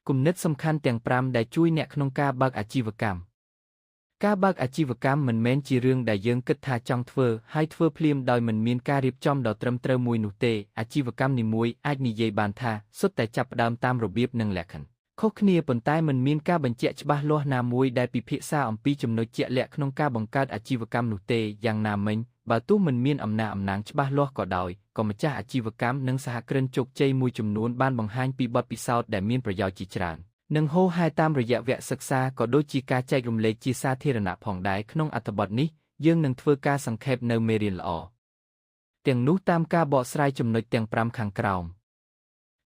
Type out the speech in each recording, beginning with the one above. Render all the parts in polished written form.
គំនិតសំខាន់ទាំង5ដែលជួយអ្នកក្នុងការបើកអាជីវកម្មការបើកអាជីវកម្មមិនមែនជារឿងដែលយើងគិតថាចង់ធ្វើហើយធ្វើភ្លាមដោយមិនមានការរៀបចំដ៏ត្រឹមត្រូវមួយនោះទេអាជីវកម្មនីមួយអាចនិយាយបានថាសុទ្ធតែចាប់ផ្ដើមតាមរបៀបនិងលក្ខខណ្ឌខុសគ្នាប៉ុន្តែមិនមានការបញ្ជាក់ច្បាស់លាស់ណាមួយដែលពិភាក្សាអំពីចំណុចជាក់លាក់ក្នុងការបង្កើតអាជីវកម្មនោះទេយ៉ាងណាមិញបើទោះមិនមានអំណាងច្បាស់លាស់ក៏ដោយក៏ម្ចាស់អាជីវកម្មនិងសហគ្រិនជោគជ័យមួយចំនួនបានបង្ហាញពីបទពិសោធន៍ដែលមានប្រយោជន៍ជាច្រើននិងហូរហែតាមរយៈវគ្គសិក្សាក៏ដូចជាការចែករំលែកជាសាធារណៈផងដែរក្នុងអត្ថបទនេះយើងនឹងធ្វើការសង្ខេបនៅមេរៀនល្អទាំងនោះតាមការបកស្រាយចំណុចទាំង5ខាងក្រោម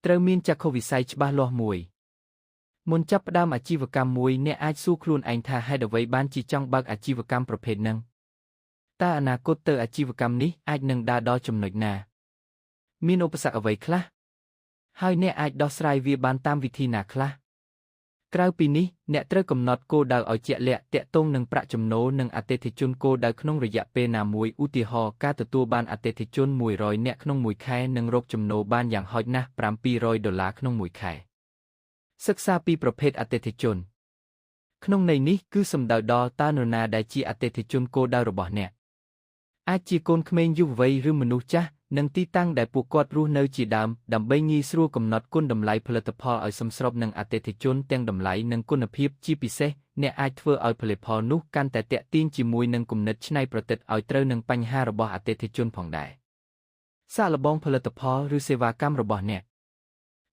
ត្រូវមានចក្ខុវិស័យច្បាស់លាស់មួយមុនចាប់ផ្ដើមអាជីវកម្មមួយអ្នកអាចសួរខ្លួនឯងថាហេតុអ្វីបានជាចង់បើកអាជីវកម្មប្រភេទហ្នឹងតើអនាគតទៅអាជីវកម្មនេះអាចនឹងដើរដល់ចំណុចណាមានឧបសគ្គអ្វីខ្លះហើយអ្នកអាចដោះស្រាយវាបានតាមវិធីណាខ្លះក្រៅពីនេះអ្នកត្រូវកំណត់គោលដៅឲ្យជាក់លាក់ទាក់ទងនឹងប្រាក់ចំណូលនិងអតិថិជនគោលដៅក្នុងរយៈពេលណាមួយឧទាហរណ៍ការទទួលបានអតិថិជន100នាក់ក្នុងមួយខែនិងរកចំណូលបានយ៉ាងហោចណាស់$700ក្នុងមួយខែសិក្សាពីប្រភេទអតិថិជនក្នុងន័យនេះគឺសំដៅដល់តើនរណាដែលជាអតិថិជនគោលដៅរបស់អ្នកអាចជាកូនក្មេងយុវវ័យឬមនុស្សចាស់និងទីតាំងដែលពួកគាត់រស់នៅជាដើមដើម្បីងាយស្រួលកំណត់គុណតម្លៃផលិតផលឲ្យសមស្របនឹងអតិថិជនទាំងតម្លៃនិងគុណភាពជាពិសេសអ្នកអាចធ្វើឲ្យផលិតផលនោះកាន់តែទាក់ទាញជាមួយនឹងគំនិតច្នៃប្រឌិតឲ្យត្រូវនឹងបញ្ហារបស់អតិថិជនផងដែរសាកល្បងផលិតផលឬសេវាកម្មរបស់អ្នក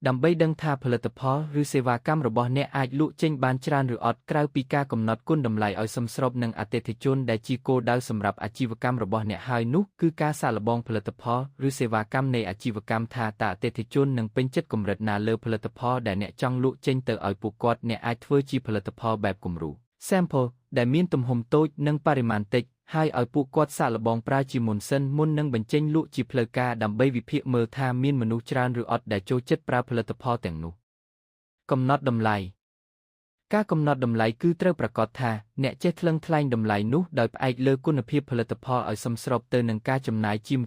ដើម្បីដឹងថាផលិតផលឬសេវាកម្មរបស់អ្នកអាចលក់ចេញបានច្រើនឬអត់ក្រៅពីការកំណត់គុណតម្លៃឲ្យសមស្របនឹងអតិថិជនដែលជាគោលដៅសម្រាប់អាជីវកម្មរបស់អ្នកហើយនោះគឺការសាកល្បងផលិតផលឬសេវាកម្មនៃអាជីវកម្មថាតើអតិថិជននឹងពេញចិត្តកម្រិតណាលើផលិតផលដែលអ្នកចង់លក់ចេញទៅឲ្យពួកគាត់អ្នកអាចធ្វើជាផលិតផលបែបគំរូ sample ដែលមានទំហំតូចនិងបរិមាណតិចហើយឲ្យពួកគាត់សាកល្បងប្រើជាមុនសិនមុននឹងបញ្ចេញលក់ជាផ្លូវការដើម្បីវិភាគមើលថាមានមនុស្សច្រើនឬអត់ដែលចូលចិត្តប្រើផលិតផលទាំងនោះកំណត់តម្លៃការកំណត់តម្លៃគឺត្រូវប្រាកដថាអ្នកចេះថ្លឹងថ្លែងតម្លៃនោះដោយផ្អែកលើគុណភាពផលិតផលឲ្យសមស្របទៅនឹងការចំណាយជាម